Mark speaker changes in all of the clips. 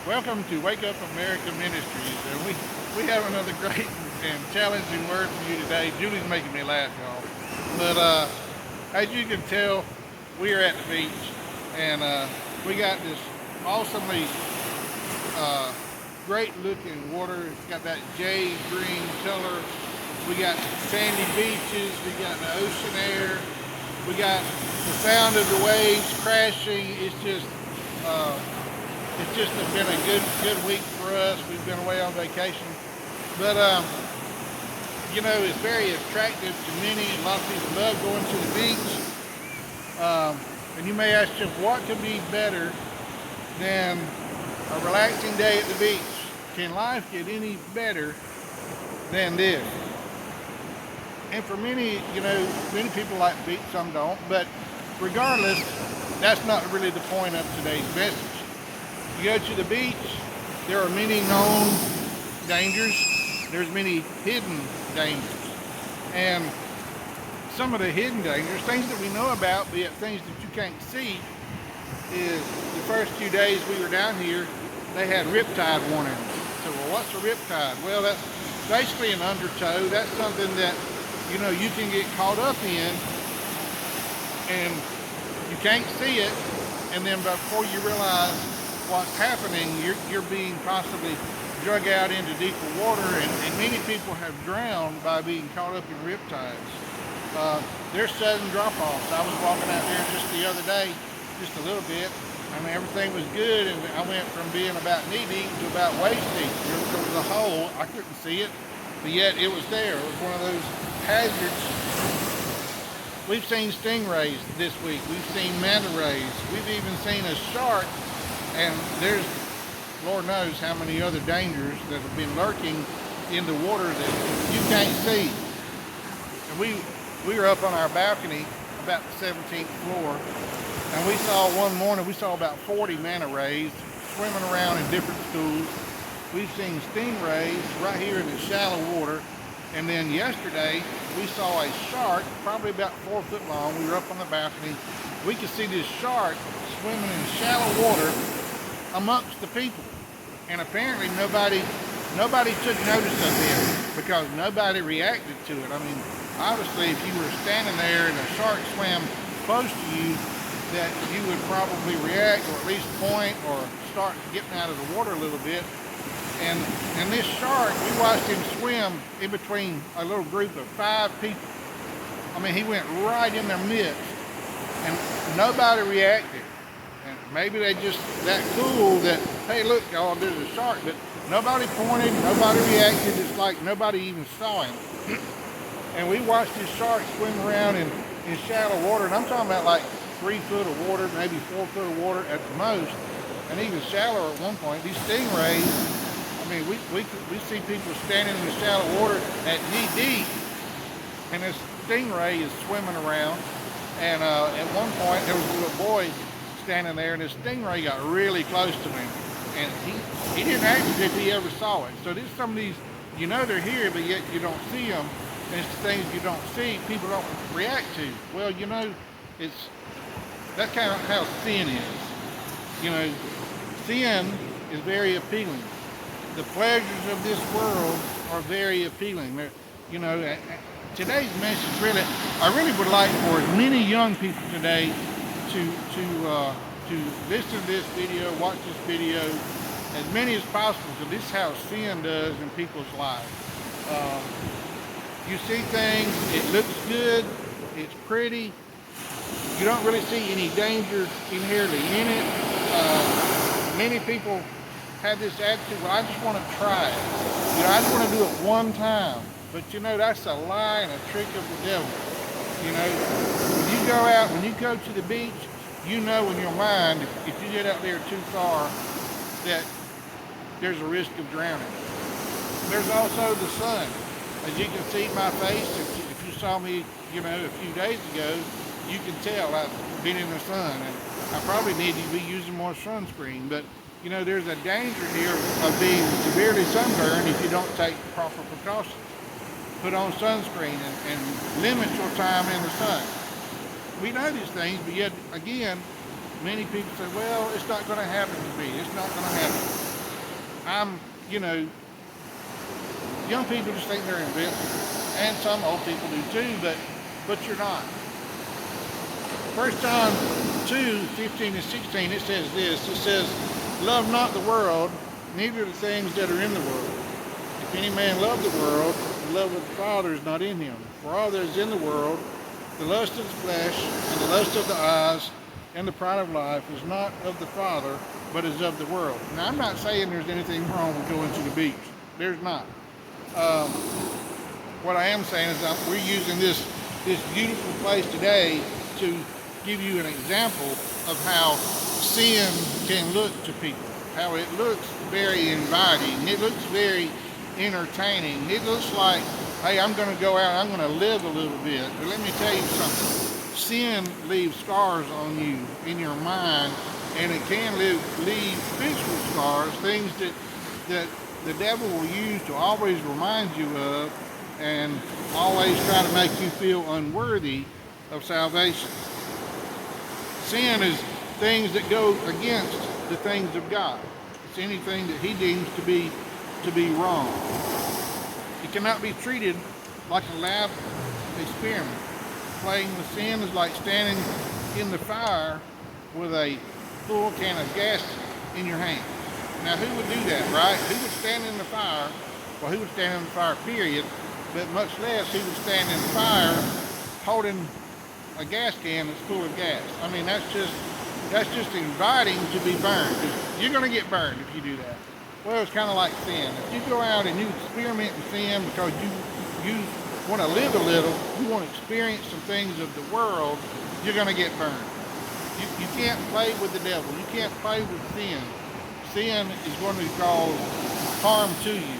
Speaker 1: Welcome to Wake Up America Ministries, and we have another great and challenging word for you today. Julie's making me laugh, y'all. But as you can tell, we are at the beach, and we got this awesomely great-looking water. It's got that jade green color. We got sandy beaches. We got the ocean air. We got the sound of the waves crashing. Uh, it's just been a good week for us. We've been away on vacation, but it's very attractive to many. A lot of people love going to the beach. And you may ask yourself, what could be better than a relaxing day at the beach? Can life get any better than this? And for many, many people like the beach, some don't. But regardless, that's not really the point of today's message. You go to the beach, there are many known dangers. There's many hidden dangers. And some of the hidden dangers, things that we know about, but yet things that you can't see, is the first few days we were down here, they had riptide warnings. So, well, what's a riptide? Well, that's basically an undertow. That's something that, you can get caught up in, and you can't see it, and then before you realize what's happening, you're being possibly drug out into deeper water, and many people have drowned by being caught up in riptides. There's sudden drop-offs. I was walking out there just the other day, just a little bit. I mean, everything was good, and I went from being about knee-deep to about waist-deep. There was a hole. I couldn't see it, but yet it was there. It was one of those hazards. We've seen stingrays this week. We've seen manta rays. We've even seen a shark, and there's Lord knows how many other dangers that have been lurking in the water that you can't see. And we were up on our balcony, about the 17th floor, and one morning, we saw about 40 manta rays swimming around in different schools. We've seen stingrays right here in the shallow water. And then yesterday, we saw a shark, probably about 4 foot long. We were up on the balcony. We could see this shark swimming in shallow water amongst the people. And apparently nobody took notice of him because nobody reacted to it. I mean, obviously, if you were standing there and a shark swam close to you, that you would probably react, or at least point, or start getting out of the water a little bit. And this shark, we watched him swim in between a little group of 5 people. I mean, he went right in their midst, and nobody reacted. And maybe they just that cool that, hey, look, y'all, there's a shark, but nobody pointed, nobody reacted. It's like nobody even saw him. And we watched this shark swim around in shallow water, and I'm talking about like 3 foot of water, maybe 4 foot of water at the most, and even shallower at one point. These stingrays, I mean, we see people standing in the shallow water at knee deep, and this stingray is swimming around. And at one point, there was a little boy standing there, and this stingray got really close to him, and he didn't act as if he ever saw it. So there's some of these, they're here, but yet you don't see them. And it's the things you don't see, people don't react to. Well, that's kind of how sin is. Sin is very appealing. The pleasures of this world are very appealing. Today's message I really would like for as many young people today to listen to this video, watch this video, as many as possible, because this is how sin does in people's lives. You see things, it looks good, it's pretty, you don't really see any danger inherently in it. Many people have this attitude, well, I just want to try it. I just want to do it one time. But that's a lie and a trick of the devil. When you go out, when you go to the beach, in your mind, if you get out there too far, that there's a risk of drowning. There's also the sun. As you can see my face, if you saw me, a few days ago, you can tell I've been in the sun, and I probably need to be using more sunscreen. But there's a danger here of being severely sunburned if you don't take proper precautions. Put on sunscreen and limit your time in the sun. We know these things, but yet again, many people say, well, it's not going to happen to me. It's not going to happen. I'm, you know, young people just think they're invincible, and some old people do too, but you're not. 1 John 2:15 and 16, it says this. It says, love not the world, neither the things that are in the world. If any man love the world, the love of the Father is not in him. For all that is in the world, the lust of the flesh, and the lust of the eyes, and the pride of life, is not of the Father, but is of the world. Now, I'm not saying there's anything wrong with going to the beach. There's not. What I am saying is that we're using this beautiful place today to give you an example of how sin can look to people, how it looks very inviting, it looks very entertaining, it looks like, hey, I'm going to go out, I'm going to live a little bit. But let me tell you something, sin leaves scars on you in your mind, and it can leave physical scars, things that the devil will use to always remind you of and always try to make you feel unworthy of salvation. Sin is things that go against the things of God. It's anything that he deems to be wrong. It cannot be treated like a lab experiment. Playing with sin is like standing in the fire with a full can of gas in your hand. Now, who would do that, right? Who would stand in the fire? Well, who would stand in the fire, period, but much less who would stand in the fire holding a gas can that's full of gas. I mean, that's just inviting to be burned. You're going to get burned if you do that. Well, it's kind of like sin. If you go out and you experiment in sin because you want to live a little, you want to experience some things of the world, you're going to get burned. You can't play with the devil. You can't play with sin. Sin is going to cause harm to you.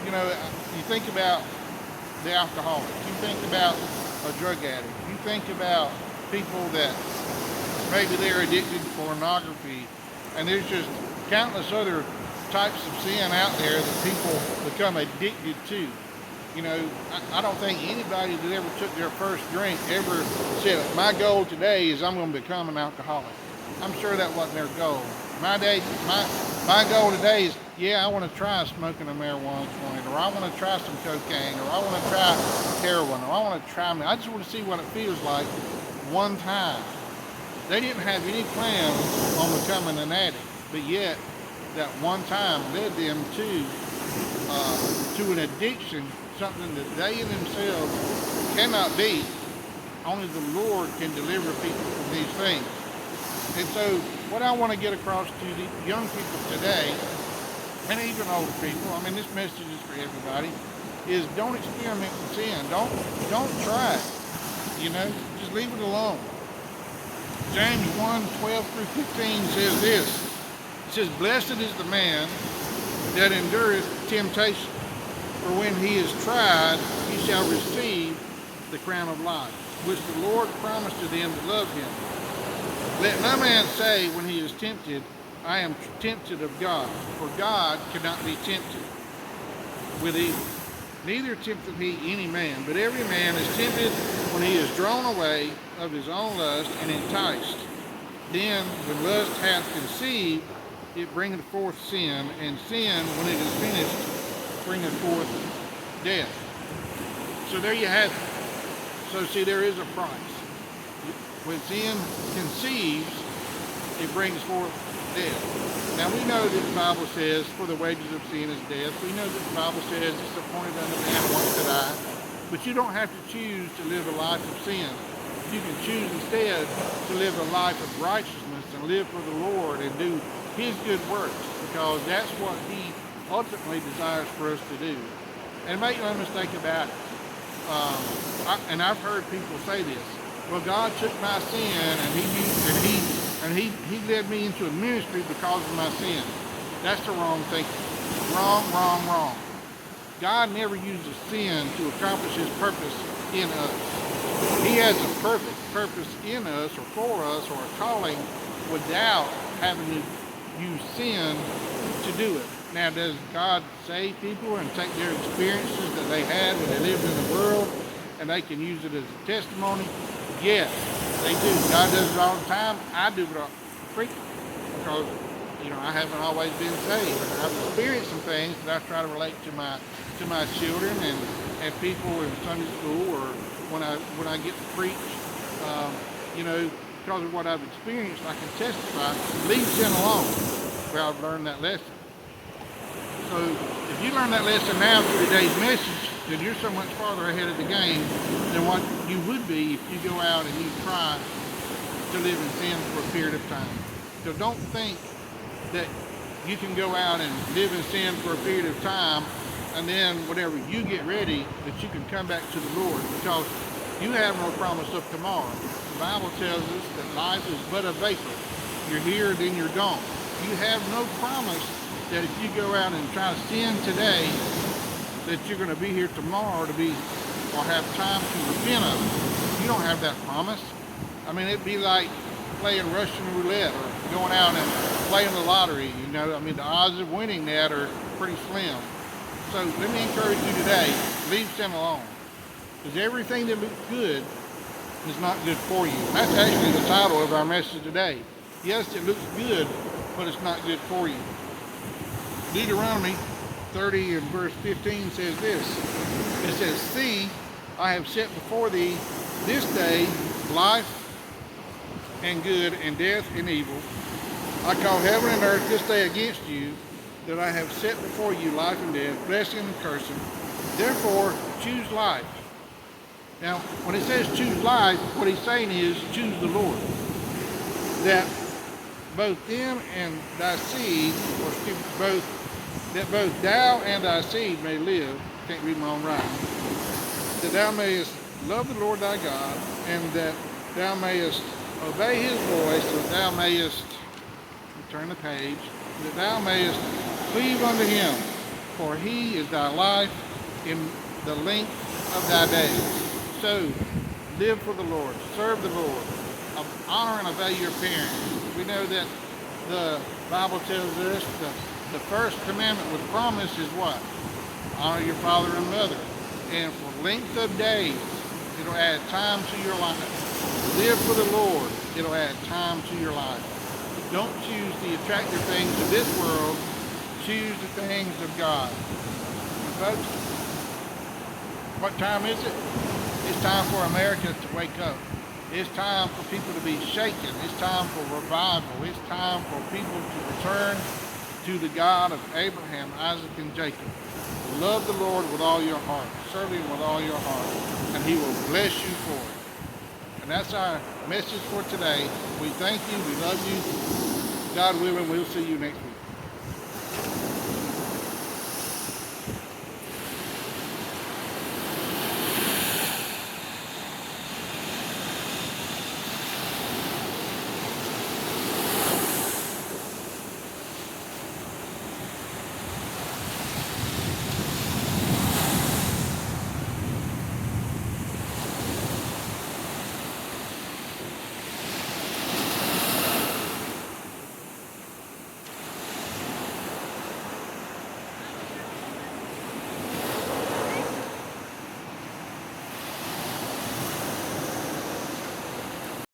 Speaker 1: You know, you think about the alcoholic. You think about a drug addict. You think about people that maybe they're addicted to pornography, and there's just countless other types of sin out there that people become addicted to. You know, I don't think anybody that ever took their first drink ever said, my goal today is I'm going to become an alcoholic. I'm sure that wasn't their goal. My goal today is, yeah, I want to try smoking a marijuana joint, or I want to try some cocaine, or I want to try heroin, or I want to try, I just want to see what it feels like one time. They didn't have any plans on becoming an addict, but yet that one time led them to an addiction, something that they in themselves cannot beat. Only the Lord can deliver people from these things. And so what I want to get across to the young people today, and even older people, I mean, this message is for everybody, is don't experiment with sin. Don't try it. You know, just leave it alone. James 1:12-15 says this. It says, blessed is the man that endureth temptation, for when he is tried, he shall receive the crown of life, which the Lord promised to them that love him. Let no man say when he is tempted, I am tempted of God, for God cannot be tempted with evil. Neither tempteth he any man, but every man is tempted when he is drawn away of his own lust and enticed. Then, when lust hath conceived, it bringeth forth sin, and sin, when it is finished, bringeth forth death. So there you have it. So see, there is a price. When sin conceives, it brings forth death. Now we know that the Bible says, for the wages of sin is death. We know that the Bible says it's appointed unto man once to die. But you don't have to choose to live a life of sin. You can choose instead to live a life of righteousness and live for the Lord and do his good works, because that's what he ultimately desires for us to do. And make no mistake about it. And I've heard people say this. Well, God took my sin and he led me into a ministry because of my sin. That's the wrong thinking. Wrong. God never uses sin to accomplish his purpose in us. He has a perfect purpose in us or for us, or a calling, without having to use sin to do it. Now, does God save people and take their experiences that they had when they lived in the world and they can use it as a testimony? Yes, they do. God does it all the time. I do it all frequently because I haven't always been saved. I've experienced some things that I try to relate to my children and people in Sunday school, or when I get to preach. Um, because of what I've experienced, I can testify. Leave sin alone, where I've learned that lesson. So if you learn that lesson now through today's message, then you're so much farther ahead of the game than what you would be if you go out and you try to live in sin for a period of time. So don't think that you can go out and live in sin for a period of time, and then whenever you get ready, that you can come back to the Lord, because you have no promise of tomorrow. The Bible tells us that life is but a vapor. You're here, then you're gone. You have no promise that if you go out and try to sin today, that you're going to be here tomorrow or have time to repent of it. You don't have that promise. I mean, it'd be like playing Russian roulette or going out and playing the lottery. The odds of winning that are pretty slim. So let me encourage you today, leave sin alone. Because everything that looks good is not good for you. That's actually the title of our message today. Yes, it looks good, but it's not good for you. Deuteronomy 30 and verse 15 says this. It says, "See, I have set before thee this day life and good, and death and evil. I call heaven and earth this day against you, that I have set before you life and death, blessing and cursing. Therefore choose life." Now, when it says choose life, what he's saying is choose the Lord. That both them and thy seed, that both thou and thy seed may live. Can't read my own writing. That thou mayest love the Lord thy God, and that thou mayest obey his voice, that thou mayest, turn the page, that thou mayest cleave unto him, for he is thy life in the length of thy days. So, live for the Lord, serve the Lord, honor and obey your parents. We know that the Bible tells us the first commandment with promise is what? Honor your father and mother. And for length of days, it'll add time to your life. Live for the Lord, it'll add time to your life. Don't choose the attractive things of this world, choose the things of God. And folks, what time is it? It's time for America to wake up. It's time for people to be shaken. It's time for revival. It's time for people to return to the God of Abraham, Isaac, and Jacob. Love the Lord with all your heart. Serve him with all your heart. And he will bless you for it. And that's our message for today. We thank you. We love you. God willing, we'll see you next week.